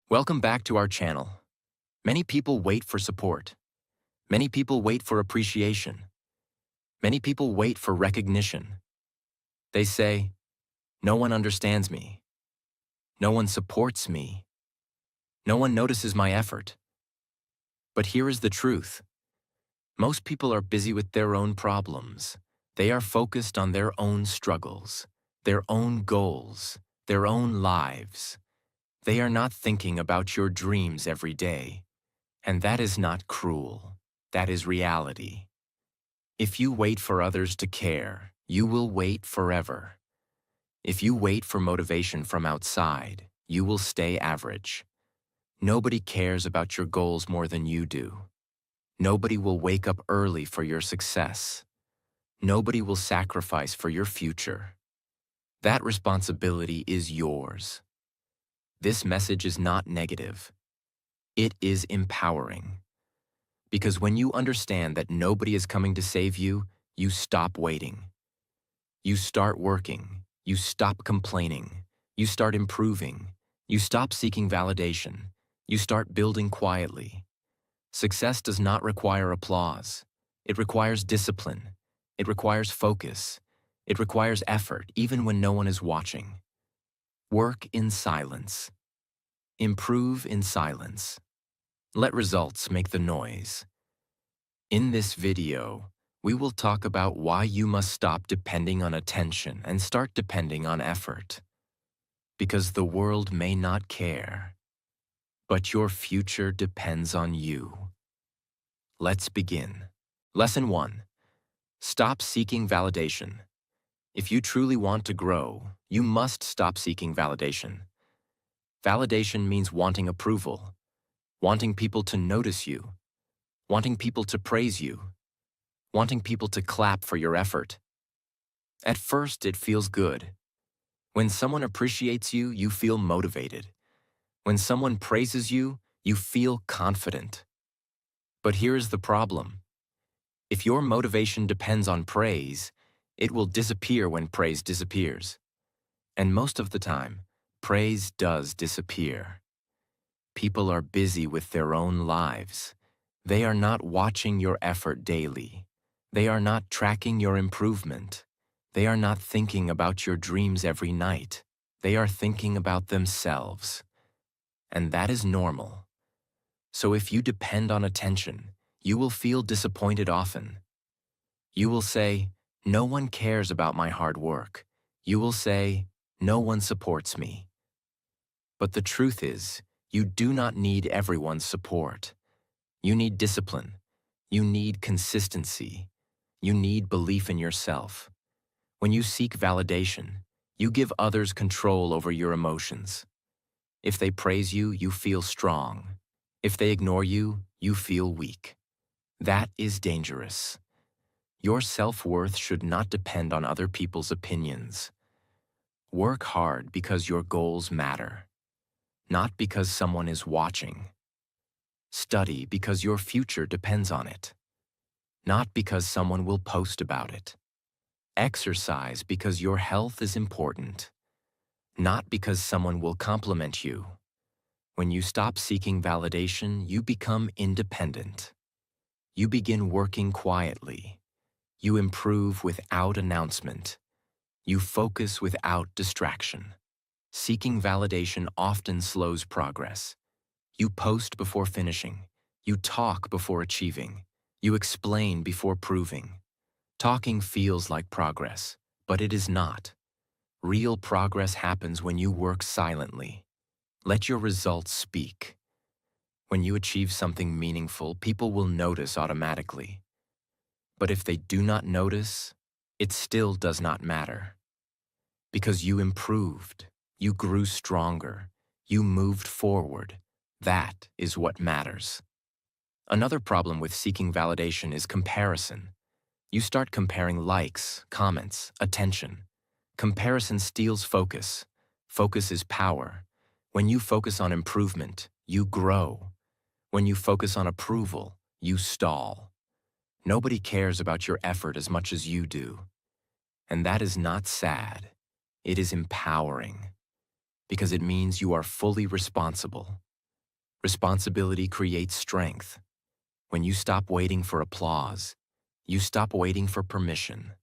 Welcome back to our channel. Many people wait for support. Many people wait for appreciation. Many people wait for recognition. They say, "No one understands me. No one supports me. No one notices my effort." But here is the truth. Most people are busy with their own problems. They are focused on their own struggles, their own goals, their own lives. They are not thinking about your dreams every day. And that is not cruel. That is reality. If you wait for others to care, you will wait forever. If you wait for motivation from outside, you will stay average. Nobody cares about your goals more than you do. Nobody will wake up early for your success. Nobody will sacrifice for your future. That responsibility is yours. This message is not negative. It is empowering. Because when you understand that nobody is coming to save you, you stop waiting. You start working. You stop complaining. You start improving. You stop seeking validation. You start building quietly. Success does not require applause. It requires discipline. It requires focus. It requires effort, even when no one is watching. Work in silence. Improve in silence. Let results make the noise. In this video, we will talk about why you must stop depending on attention and start depending on effort. Because the world may not care, but your future depends on you. Let's begin. Lesson 1. Stop seeking validation. If you truly want to grow, you must stop seeking validation. Validation means wanting approval, wanting people to notice you, wanting people to praise you, wanting people to clap for your effort. At first, it feels good. When someone appreciates you, you feel motivated. When someone praises you, you feel confident. But here's the problem. If your motivation depends on praise, it will disappear when praise disappears. And most of the time, praise does disappear. People are busy with their own lives. They are not watching your effort daily. They are not tracking your improvement. They are not thinking about your dreams every night. They are thinking about themselves. And that is normal. So if you depend on attention, you will feel disappointed often. You will say, "No one cares about my hard work." You will say, "No one supports me." But the truth is, you do not need everyone's support. You need discipline. You need consistency. You need belief in yourself. When you seek validation, you give others control over your emotions. If they praise you, you feel strong. If they ignore you, you feel weak. That is dangerous. Your self-worth should not depend on other people's opinions. Work hard because your goals matter, not because someone is watching. Study because your future depends on it, not because someone will post about it. Exercise because your health is important, not because someone will compliment you. When you stop seeking validation, you become independent. You begin working quietly. You improve without announcement. You focus without distraction. Seeking validation often slows progress. You post before finishing. You talk before achieving. You explain before proving. Talking feels like progress, but it is not. Real progress happens when you work silently. Let your results speak. When you achieve something meaningful, people will notice automatically. But if they do not notice, it still does not matter. Because you improved, you grew stronger, you moved forward. That is what matters. Another problem with seeking validation is comparison. You start comparing likes, comments, attention. Comparison steals focus. Focus is power. When you focus on improvement, you grow. When you focus on approval, you stall. Nobody cares about your effort as much as you do. And that is not sad. It is empowering. Because it means you are fully responsible. Responsibility creates strength. When you stop waiting for applause, you stop waiting for permission.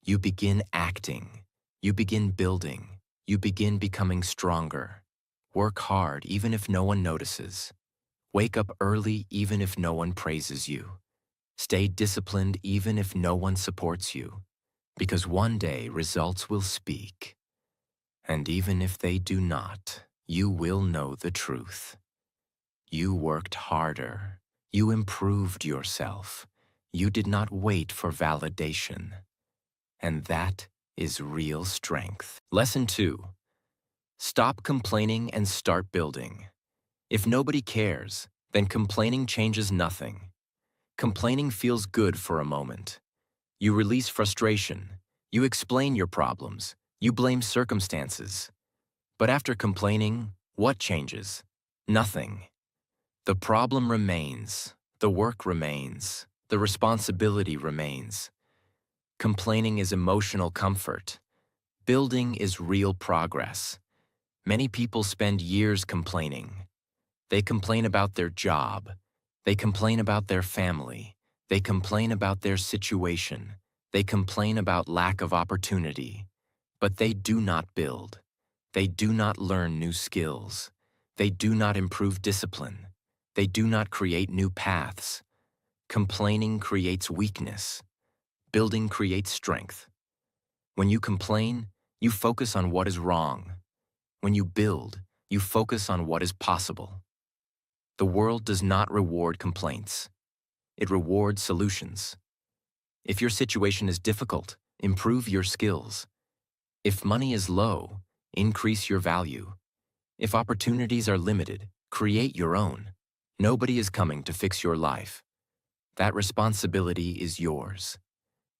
You begin acting. You begin building. You begin becoming stronger. Work hard even if no one notices. Wake up early even if no one praises you. Stay disciplined even if no one supports you. Because one day results will speak. And even if they do not, you will know the truth. You worked harder. You improved yourself. You did not wait for validation. And that is real strength. Lesson 2. Stop complaining and start building. If nobody cares, then complaining changes nothing. Complaining feels good for a moment. You release frustration. You explain your problems. You blame circumstances. But after complaining, what changes? Nothing. The problem remains. The work remains. The responsibility remains. Complaining is emotional comfort. Building is real progress. Many people spend years complaining. They complain about their job. They complain about their family. They complain about their situation. They complain about lack of opportunity. But they do not build. They do not learn new skills. They do not improve discipline. They do not create new paths. Complaining creates weakness. Building creates strength. When you complain, you focus on what is wrong. When you build, you focus on what is possible. The world does not reward complaints. It rewards solutions. If your situation is difficult, improve your skills. If money is low, increase your value. If opportunities are limited, create your own. Nobody is coming to fix your life. That responsibility is yours.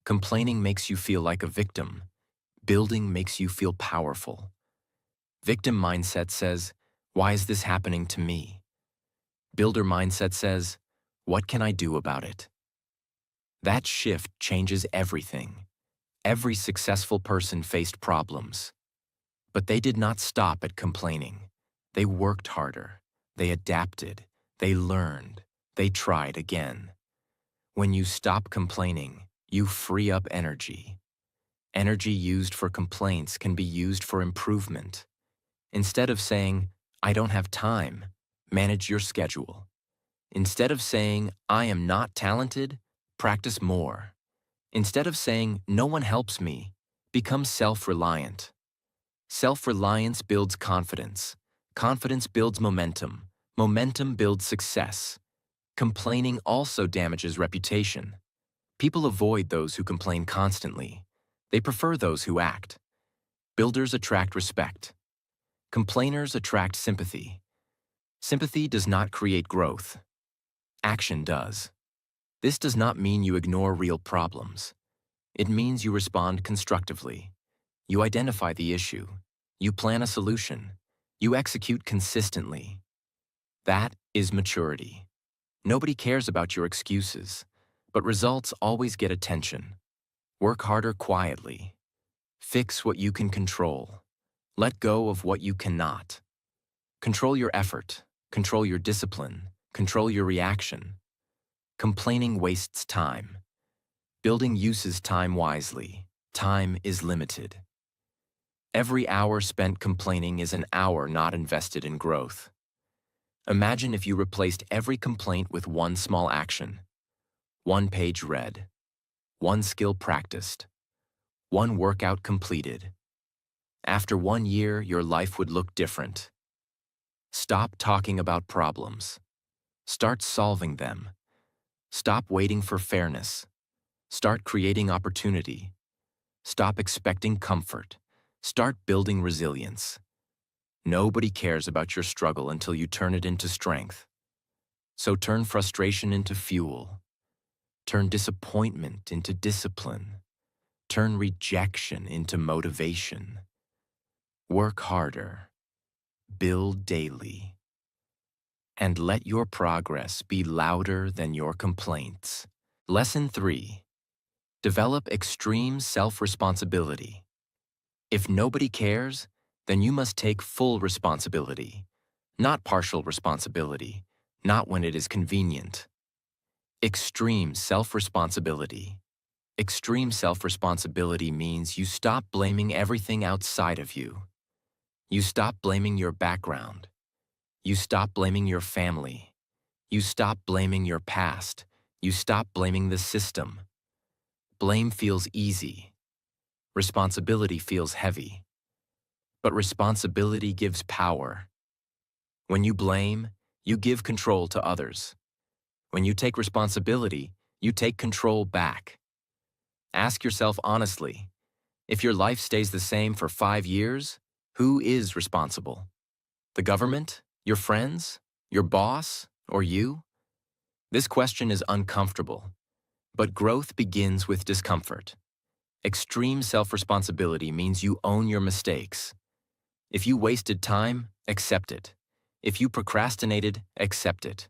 Complaining makes you feel like a victim. Building makes you feel powerful. Victim mindset says, "Why is this happening to me?" Builder mindset says, "What can I do about it?" That shift changes everything. Every successful person faced problems. But they did not stop at complaining. They worked harder. They adapted. They learned. They tried again. When you stop complaining, you free up energy. Energy used for complaints can be used for improvement. Instead of saying, "I don't have time," manage your schedule. Instead of saying, "I am not talented," practice more. Instead of saying, "No one helps me," become self-reliant. Self-reliance builds confidence. Confidence builds momentum. Momentum builds success. Complaining also damages reputation. People avoid those who complain constantly. They prefer those who act. Builders attract respect. Complainers attract sympathy. Sympathy does not create growth. Action does. This does not mean you ignore real problems. It means you respond constructively. You identify the issue. You plan a solution. You execute consistently. That is maturity. Nobody cares about your excuses, but results always get attention. Work harder quietly. Fix what you can control. Let go of what you cannot. Control your effort. Control your discipline. Control your reaction. Complaining wastes time. Building uses time wisely. Time is limited. Every hour spent complaining is an hour not invested in growth. Imagine if you replaced every complaint with one small action. One page read. One skill practiced. One workout completed. After 1 year, your life would look different. Stop talking about problems. Start solving them. Stop waiting for fairness. Start creating opportunity. Stop expecting comfort. Start building resilience. Nobody cares about your struggle until you turn it into strength. So turn frustration into fuel. Turn disappointment into discipline. Turn rejection into motivation. Work harder. Build daily. And let your progress be louder than your complaints. Lesson 3. Develop extreme self-responsibility. If nobody cares, then you must take full responsibility. not partial responsibility, not when it is convenient. Extreme self-responsibility. Extreme self-responsibility means you stop blaming everything outside of you. You stop blaming your background. You stop blaming your family. You stop blaming your past. You stop blaming the system. Blame feels easy. Responsibility feels heavy. But responsibility gives power. When you blame, you give control to others. When you take responsibility, you take control back. Ask yourself honestly, if your life stays the same for 5 years, who is responsible? The government? Your friends? Your boss? Or you? This question is uncomfortable, but growth begins with discomfort. Extreme self-responsibility means you own your mistakes. If you wasted time, accept it. If you procrastinated, accept it.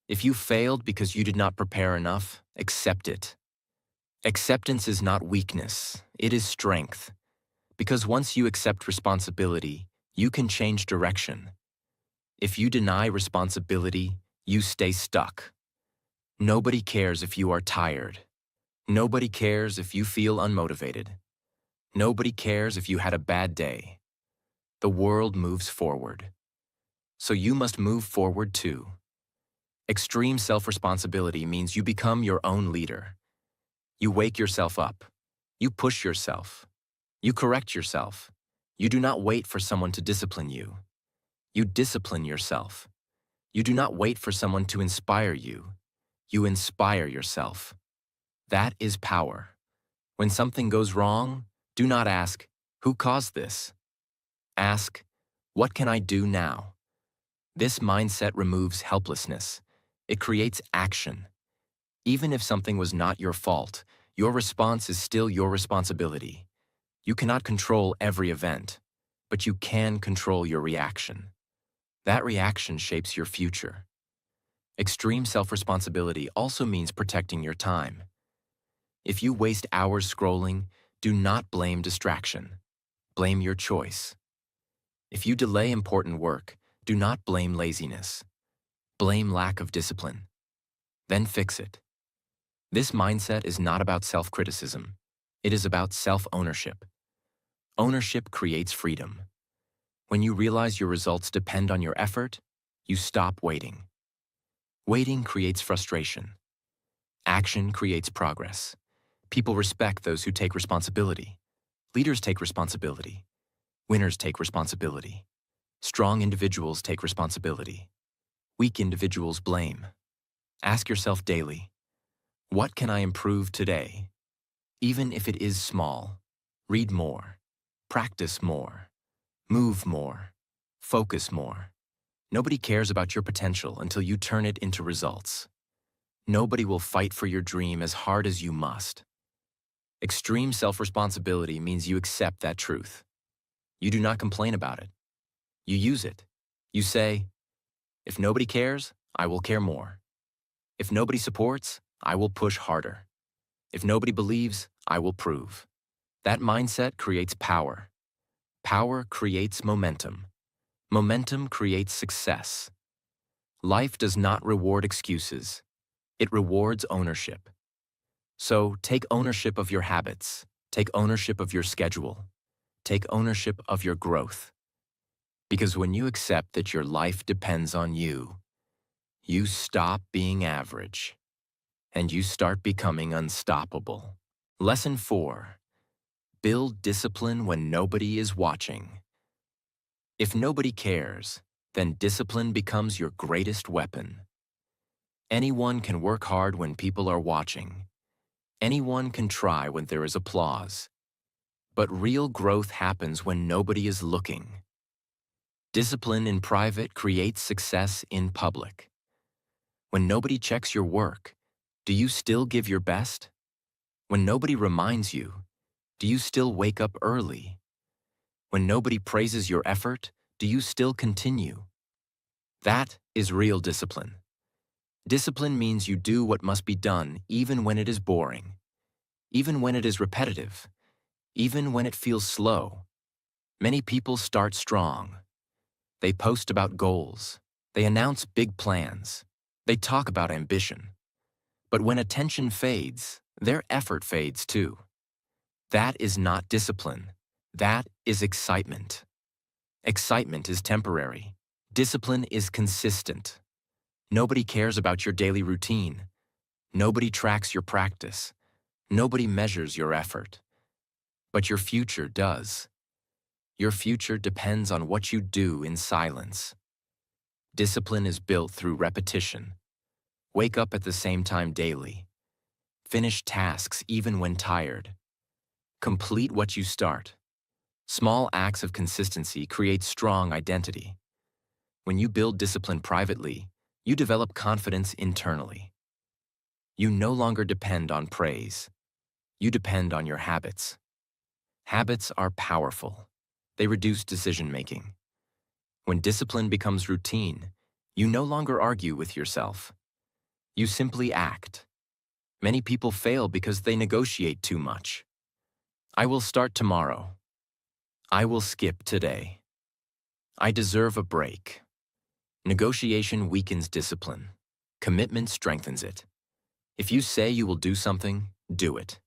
If you failed because you did not prepare enough, accept it. Acceptance is not weakness, it is strength. Because once you accept responsibility, you can change direction. If you deny responsibility, you stay stuck. Nobody cares if you are tired. Nobody cares if you feel unmotivated. Nobody cares if you had a bad day. The world moves forward. So you must move forward too. Extreme self-responsibility means you become your own leader. You wake yourself up. You push yourself. You correct yourself. You do not wait for someone to discipline you. You discipline yourself. You do not wait for someone to inspire you. You inspire yourself. That is power. When something goes wrong, do not ask, who caused this? Ask, what can I do now? This mindset removes helplessness. It creates action. Even if something was not your fault, your response is still your responsibility. You cannot control every event, but you can control your reaction. That reaction shapes your future. Extreme self-responsibility also means protecting your time. If you waste hours scrolling, do not blame distraction. Blame your choice. If you delay important work, do not blame laziness. Blame lack of discipline. Then fix it. This mindset is not about self-criticism. It is about self-ownership. Ownership creates freedom. When you realize your results depend on your effort, you stop waiting. Waiting creates frustration. Action creates progress. People respect those who take responsibility. Leaders take responsibility. Winners take responsibility. Strong individuals take responsibility. Weak individuals blame. Ask yourself daily, what can I improve today? Even if it is small. Read more. Practice more. Move more. Focus more. Nobody cares about your potential until you turn it into results. Nobody will fight for your dream as hard as you must. Extreme self-responsibility means you accept that truth. You do not complain about it. You use it. You say, if nobody cares, I will care more. If nobody supports, I will push harder. If nobody believes, I will prove. That mindset creates power. Power creates momentum. Momentum creates success. Life does not reward excuses. It rewards ownership. So take ownership of your habits. Take ownership of your schedule. Take ownership of your growth. Because when you accept that your life depends on you, you stop being average, and you start becoming unstoppable. Lesson 4. Build discipline when nobody is watching. If nobody cares, then discipline becomes your greatest weapon. Anyone can work hard when people are watching. Anyone can try when there is applause. But real growth happens when nobody is looking. Discipline in private creates success in public. When nobody checks your work, do you still give your best? When nobody reminds you, do you still wake up early? When nobody praises your effort, do you still continue? That is real discipline. Discipline means you do what must be done even when it is boring, even when it is repetitive, even when it feels slow. Many people start strong. They post about goals. They announce big plans. They talk about ambition. But when attention fades, their effort fades too. That is not discipline. That is excitement. Excitement is temporary. Discipline is consistent. Nobody cares about your daily routine. Nobody tracks your practice. Nobody measures your effort. But your future does. Your future depends on what you do in silence. Discipline is built through repetition. Wake up at the same time daily. Finish tasks even when tired. Complete what you start. Small acts of consistency create strong identity. When you build discipline privately, you develop confidence internally. You no longer depend on praise. You depend on your habits. Habits are powerful. They reduce decision-making. When discipline becomes routine, you no longer argue with yourself. You simply act. Many people fail because they negotiate too much. I will start tomorrow. I will skip today. I deserve a break. Negotiation weakens discipline. Commitment strengthens it. If you say you will do something, do it.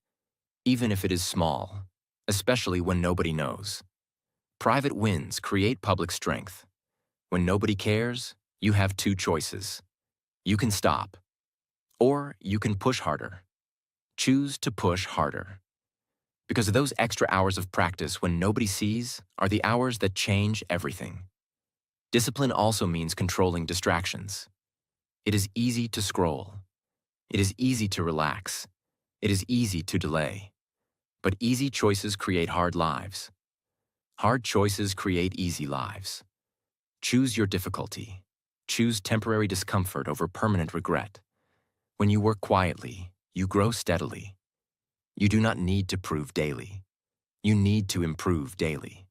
Even if it is small, especially when nobody knows. Private wins create public strength. When nobody cares, you have two choices. You can stop, or you can push harder. Choose to push harder. Because those extra hours of practice when nobody sees are the hours that change everything. Discipline also means controlling distractions. It is easy to scroll. It is easy to relax. It is easy to delay. But easy choices create hard lives. Hard choices create easy lives. Choose your difficulty. Choose temporary discomfort over permanent regret. When you work quietly, you grow steadily. You do not need to prove daily. You need to improve daily.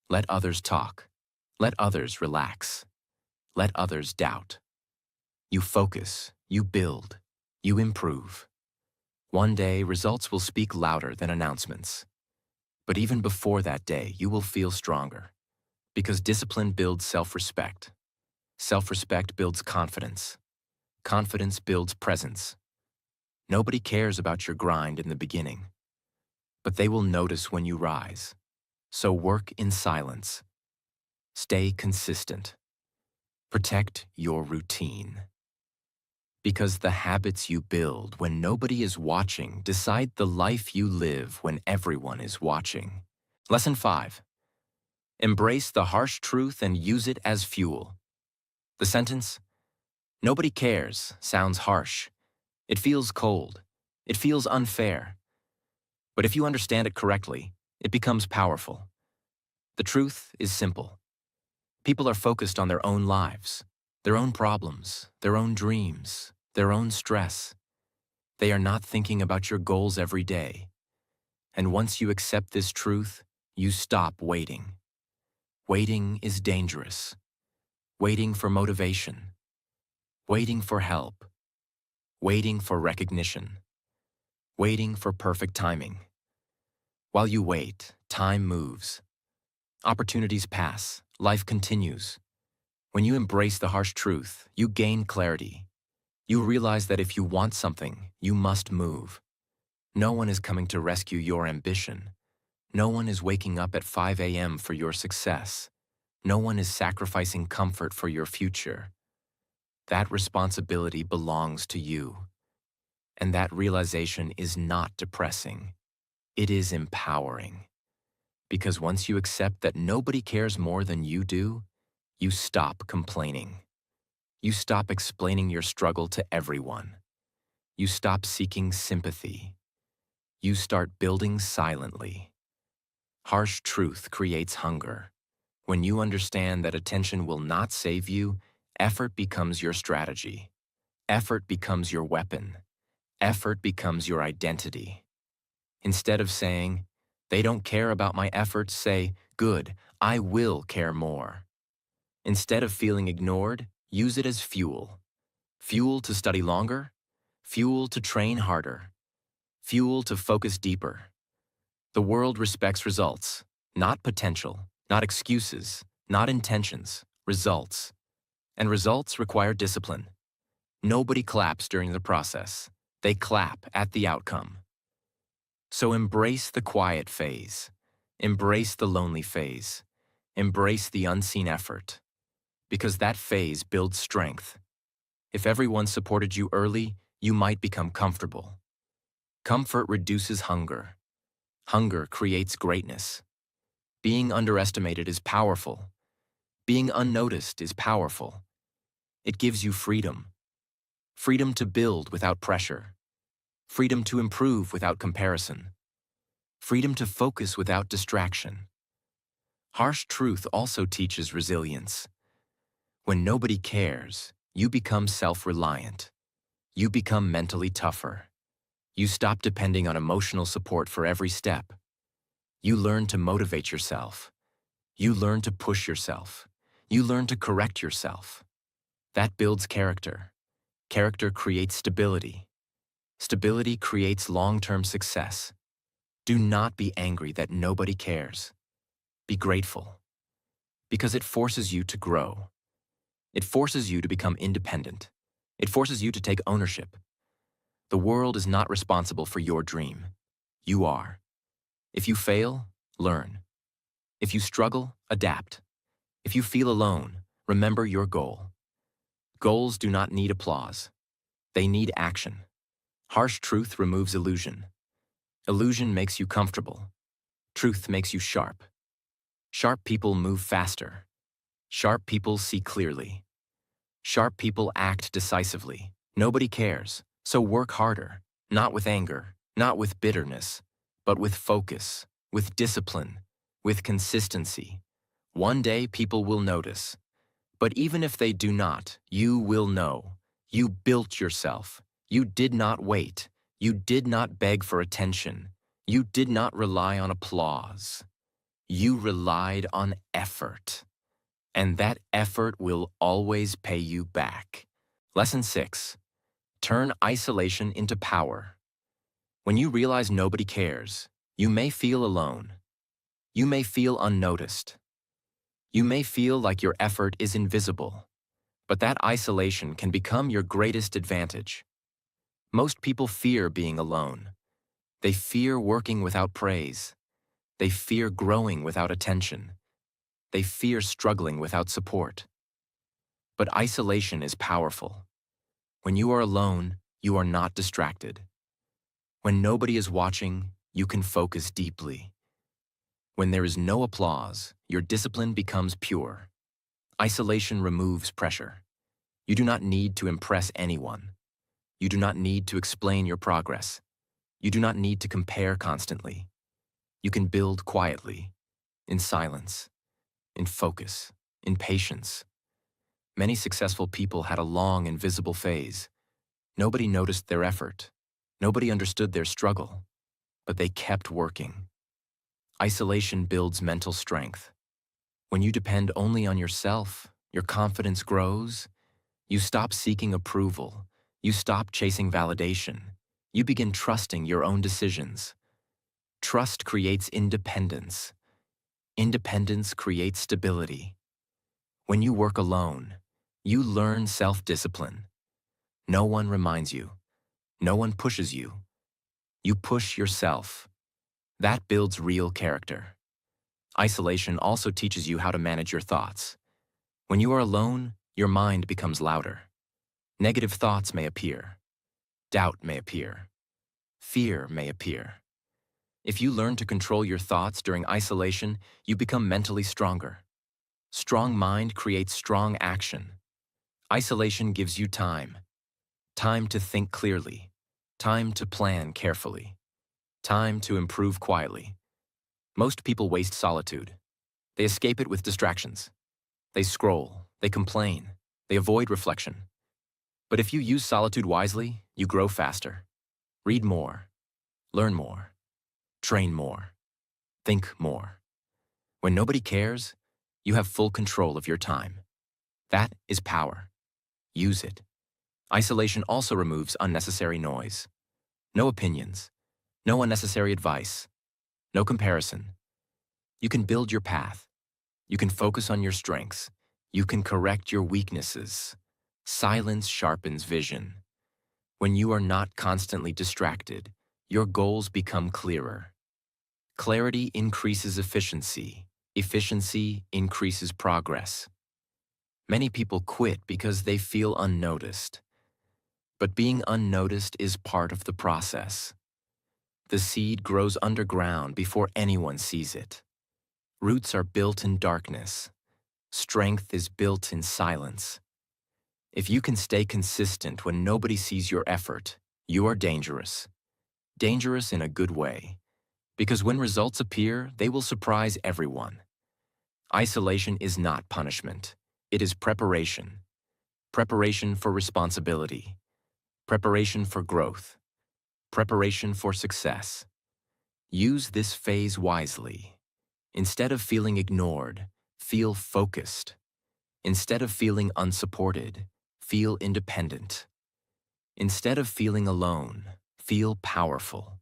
Let others talk. Let others relax. Let others doubt. You focus, you build, you improve. One day, results will speak louder than announcements. But even before that day, you will feel stronger. Because discipline builds self-respect. Self-respect builds confidence. Confidence builds presence. Nobody cares about your grind in the beginning. But they will notice when you rise. So work in silence. Stay consistent. Protect your routine. Because the habits you build when nobody is watching decide the life you live when everyone is watching. Lesson 5. Embrace the harsh truth and use it as fuel. The sentence, "Nobody cares," sounds harsh. It feels cold. It feels unfair. But if you understand it correctly, it becomes powerful. The truth is simple. People are focused on their own lives, their own problems, their own dreams, their own stress. They are not thinking about your goals every day. And once you accept this truth, you stop waiting. Waiting is dangerous. Waiting for motivation. Waiting for help. Waiting for recognition. Waiting for perfect timing. While you wait, time moves. Opportunities pass. Life continues. When you embrace the harsh truth, you gain clarity. You realize that if you want something, you must move. No one is coming to rescue your ambition. No one is waking up at 5 a.m. for your success. No one is sacrificing comfort for your future. That responsibility belongs to you. And that realization is not depressing. It is empowering. Because once you accept that nobody cares more than you do, you stop complaining. You stop explaining your struggle to everyone. You stop seeking sympathy. You start building silently. Harsh truth creates hunger. When you understand that attention will not save you, effort becomes your strategy. Effort becomes your weapon. Effort becomes your identity. Instead of saying, "They don't care about my efforts," say, "Good, I will care more." Instead of feeling ignored, use it as fuel. Fuel to study longer, fuel to train harder, fuel to focus deeper. The world respects results, not potential, not excuses, not intentions, results. And results require discipline. Nobody claps during the process. They clap at the outcome. So embrace the quiet phase. Embrace the lonely phase. Embrace the unseen effort. Because that phase builds strength. If everyone supported you early, you might become comfortable. Comfort reduces hunger. Hunger creates greatness. Being underestimated is powerful. Being unnoticed is powerful. It gives you freedom. Freedom to build without pressure. Freedom to improve without comparison. Freedom to focus without distraction. Harsh truth also teaches resilience. When nobody cares, you become self-reliant. You become mentally tougher. You stop depending on emotional support for every step. You learn to motivate yourself. You learn to push yourself. You learn to correct yourself. That builds character. Character creates stability. Stability creates long-term success. Do not be angry that nobody cares. Be grateful. Because it forces you to grow. It forces you to become independent. It forces you to take ownership. The world is not responsible for your dream. You are. If you fail, learn. If you struggle, adapt. If you feel alone, remember your goal. Goals do not need applause. They need action. Harsh truth removes illusion. Illusion makes you comfortable. Truth makes you sharp. Sharp people move faster. Sharp people see clearly. Sharp people act decisively. Nobody cares, so work harder, not with anger, not with bitterness, but with focus, with discipline, with consistency. One day people will notice. But even if they do not, you will know. You built yourself. You did not wait. You did not beg for attention. You did not rely on applause. You relied on effort. And that effort will always pay you back. Lesson 6. Turn isolation into power. When you realize nobody cares, you may feel alone. You may feel unnoticed. You may feel like your effort is invisible. But that isolation can become your greatest advantage. Most people fear being alone. They fear working without praise. They fear growing without attention. They fear struggling without support. But isolation is powerful. When you are alone, you are not distracted. When nobody is watching, you can focus deeply. When there is no applause, your discipline becomes pure. Isolation removes pressure. You do not need to impress anyone. You do not need to explain your progress. You do not need to compare constantly. You can build quietly, in silence, in focus, in patience. Many successful people had a long, invisible phase. Nobody noticed their effort. Nobody understood their struggle. But they kept working. Isolation builds mental strength. When you depend only on yourself, your confidence grows. You stop seeking approval. You stop chasing validation. You begin trusting your own decisions. Trust creates independence. Independence creates stability. When you work alone, you learn self-discipline. No one reminds you. No one pushes you. You push yourself. That builds real character. Isolation also teaches you how to manage your thoughts. When you are alone, your mind becomes louder. Negative thoughts may appear. Doubt may appear. Fear may appear. If you learn to control your thoughts during isolation, you become mentally stronger. Strong mind creates strong action. Isolation gives you time. Time to think clearly. Time to plan carefully. Time to improve quietly. Most people waste solitude. They escape it with distractions. They scroll. They complain. They avoid reflection. But if you use solitude wisely, you grow faster. Read more. Learn more. Train more. Think more. When nobody cares, you have full control of your time. That is power. Use it. Isolation also removes unnecessary noise. No opinions. No unnecessary advice. No comparison. You can build your path. You can focus on your strengths. You can correct your weaknesses. Silence sharpens vision. When you are not constantly distracted, your goals become clearer. Clarity increases efficiency. Efficiency increases progress. Many people quit because they feel unnoticed. But being unnoticed is part of the process. The seed grows underground before anyone sees it. Roots are built in darkness. Strength is built in silence. If you can stay consistent when nobody sees your effort, you are dangerous. Dangerous in a good way. Because when results appear, they will surprise everyone. Isolation is not punishment. It is preparation. Preparation for responsibility. Preparation for growth. Preparation for success. Use this phase wisely. Instead of feeling ignored, feel focused. Instead of feeling unsupported, feel independent. Instead of feeling alone, feel powerful.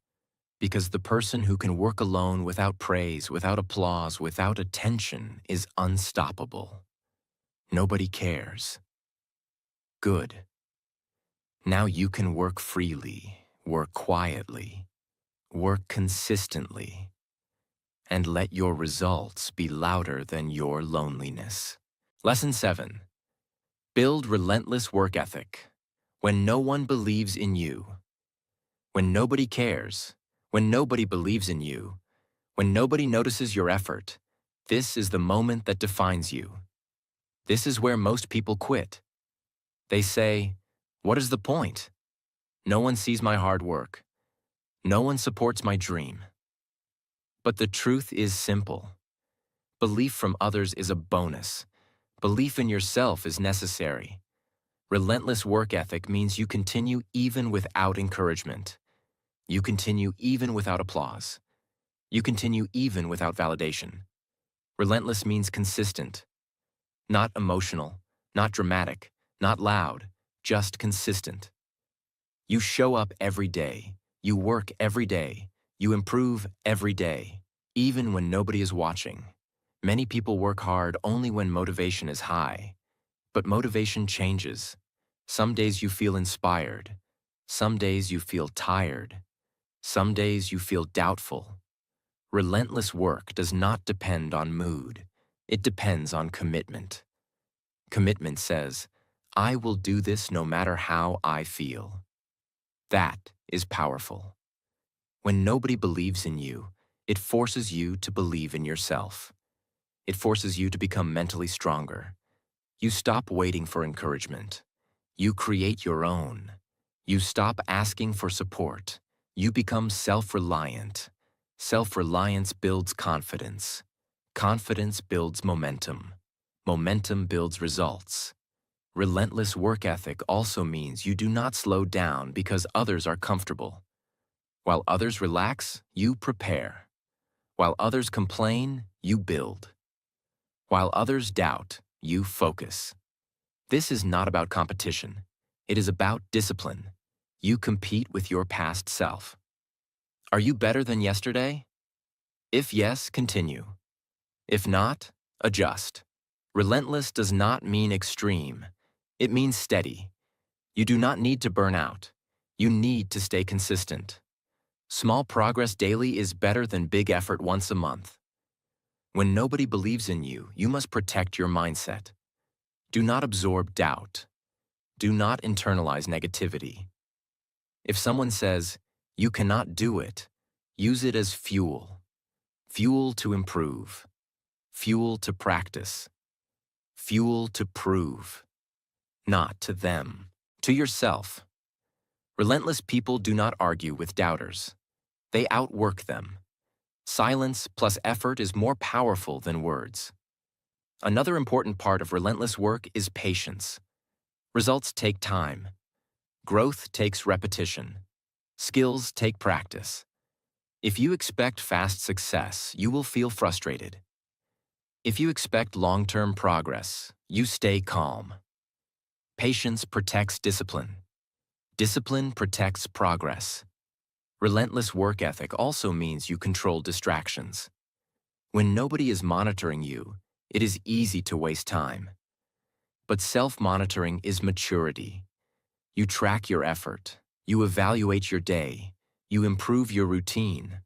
Because the person who can work alone without praise, without applause, without attention is unstoppable. Nobody cares. Good. Now you can work freely, work quietly, work consistently, and let your results be louder than your loneliness. Lesson 7. Build relentless work ethic. When no one believes in you, when nobody cares, when nobody believes in you, when nobody notices your effort, this is the moment that defines you. This is where most people quit. They say, "What is the point? No one sees my hard work. No one supports my dream." But the truth is simple. Belief from others is a bonus. Belief in yourself is necessary. Relentless work ethic means you continue even without encouragement. You continue even without applause. You continue even without validation. Relentless means consistent. Not emotional, not dramatic, not loud, just consistent. You show up every day. You work every day. You improve every day, even when nobody is watching. Many people work hard only when motivation is high. But motivation changes. Some days you feel inspired. Some days you feel tired. Some days you feel doubtful. Relentless work does not depend on mood. It depends on commitment. Commitment says, "I will do this no matter how I feel." That is powerful. When nobody believes in you, it forces you to believe in yourself. It forces you to become mentally stronger. You stop waiting for encouragement. You create your own. You stop asking for support. You become self-reliant. Self-reliance builds confidence. Confidence builds momentum. Momentum builds results. Relentless work ethic also means you do not slow down because others are comfortable. While others relax, you prepare. While others complain, you build. While others doubt, you focus. This is not about competition. It is about discipline. You compete with your past self. Are you better than yesterday? If yes, continue. If not, adjust. Relentless does not mean extreme. It means steady. You do not need to burn out. You need to stay consistent. Small progress daily is better than big effort once a month. When nobody believes in you, you must protect your mindset. Do not absorb doubt. Do not internalize negativity. If someone says, "You cannot do it," use it as fuel. Fuel to improve. Fuel to practice. Fuel to prove. Not to them. To yourself. Relentless people do not argue with doubters. They outwork them. Silence plus effort is more powerful than words. Another important part of relentless work is patience. Results take time. Growth takes repetition. Skills take practice. If you expect fast success, you will feel frustrated. If you expect long-term progress, you stay calm. Patience protects discipline. Discipline protects progress. Relentless work ethic also means you control distractions. When nobody is monitoring you, it is easy to waste time. But self-monitoring is maturity. You track your effort. You evaluate your day. You improve your routine.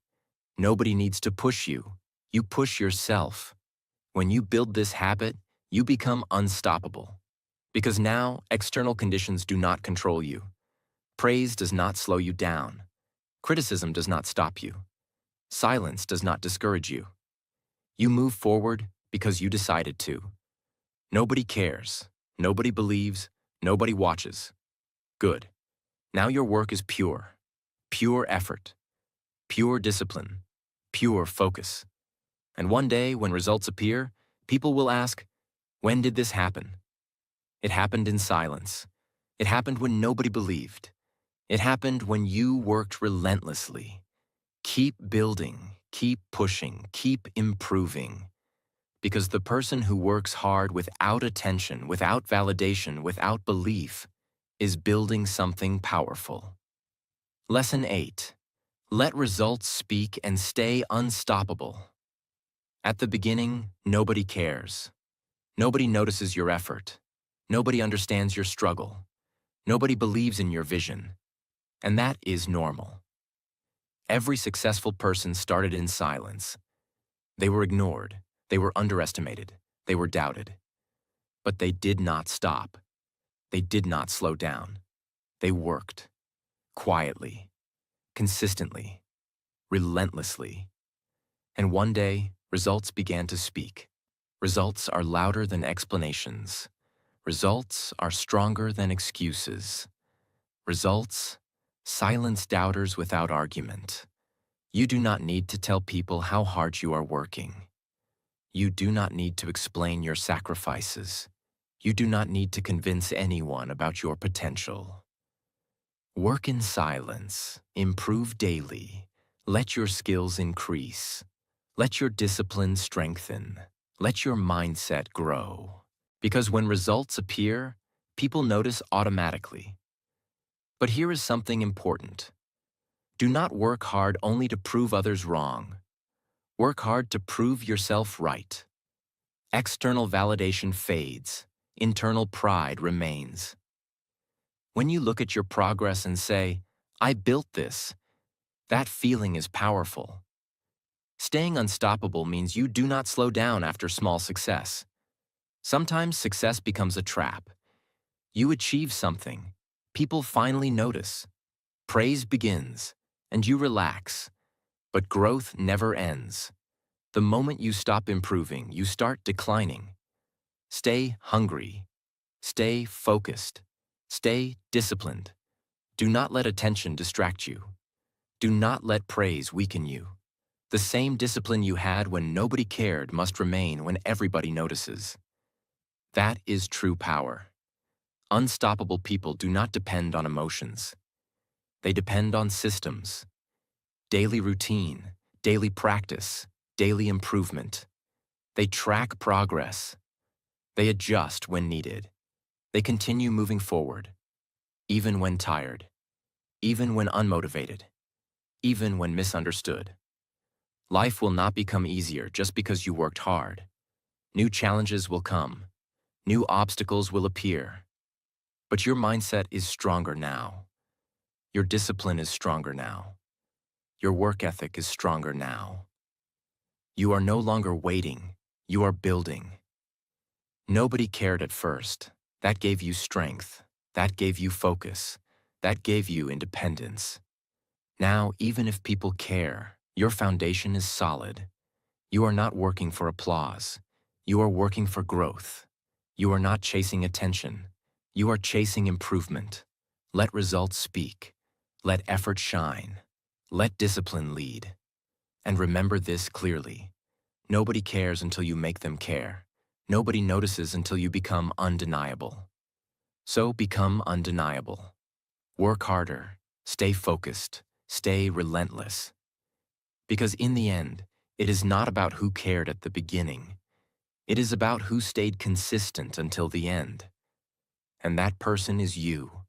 Nobody needs to push you. You push yourself. When you build this habit, you become unstoppable. Because now, external conditions do not control you. Praise does not slow you down. Criticism does not stop you. Silence does not discourage you. You move forward because you decided to. Nobody cares. Nobody believes. Nobody watches. Good. Now your work is pure. Pure effort. Pure discipline. Pure focus. And one day, when results appear, people will ask, when did this happen? It happened in silence. It happened when nobody believed. It happened when you worked relentlessly. Keep building, keep pushing, keep improving. Because the person who works hard without attention, without validation, without belief, is building something powerful. Lesson 8. Let results speak and stay unstoppable. At the beginning, nobody cares. Nobody notices your effort. Nobody understands your struggle. Nobody believes in your vision. And that is normal. Every successful person started in silence. They were ignored. They were underestimated. They were doubted. But they did not stop. They did not slow down. They worked. Quietly. Consistently. Relentlessly. And one day, results began to speak. Results are louder than explanations. Results are stronger than excuses. Results silence doubters without argument. You do not need to tell people how hard you are working. You do not need to explain your sacrifices. You do not need to convince anyone about your potential. Work in silence. Improve daily. Let your skills increase. Let your discipline strengthen. Let your mindset grow. Because when results appear, people notice automatically. But here is something important. Do not work hard only to prove others wrong. Work hard to prove yourself right. External validation fades. Internal pride remains. When you look at your progress and say, I built this, that feeling is powerful. Staying unstoppable means you do not slow down after small success. Sometimes success becomes a trap. You achieve something. People finally notice. Praise begins, and you relax. But growth never ends. The moment you stop improving, you start declining. Stay hungry. Stay focused. Stay disciplined. Do not let attention distract you. Do not let praise weaken you. The same discipline you had when nobody cared must remain when everybody notices. That is true power. Unstoppable people do not depend on emotions. They depend on systems. Daily routine, daily practice, daily improvement. They track progress. They adjust when needed. They continue moving forward, even when tired, even when unmotivated, even when misunderstood. Life will not become easier just because you worked hard. New challenges will come. New obstacles will appear. But your mindset is stronger now. Your discipline is stronger now. Your work ethic is stronger now. You are no longer waiting. You are building. Nobody cared at first. That gave you strength. That gave you focus. That gave you independence. Now, even if people care, your foundation is solid. You are not working for applause. You are working for growth. You are not chasing attention. You are chasing improvement. Let results speak. Let effort shine. Let discipline lead. And remember this clearly. Nobody cares until you make them care. Nobody notices until you become undeniable. So become undeniable. Work harder. Stay focused. Stay relentless. Because in the end, it is not about who cared at the beginning. It is about who stayed consistent until the end. And that person is you.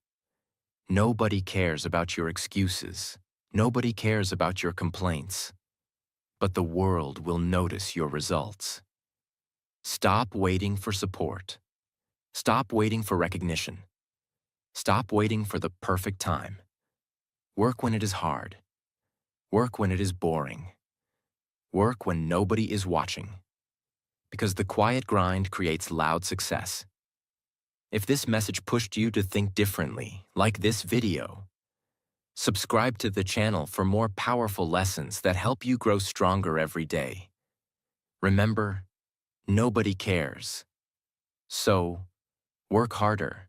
Nobody cares about your excuses. Nobody cares about your complaints. But the world will notice your results. Stop waiting for support. Stop waiting for recognition. Stop waiting for the perfect time. Work when it is hard. Work when it is boring. Work when nobody is watching. Because the quiet grind creates loud success. If this message pushed you to think differently, like this video, subscribe to the channel for more powerful lessons that help you grow stronger every day. Remember, nobody cares. So, work harder,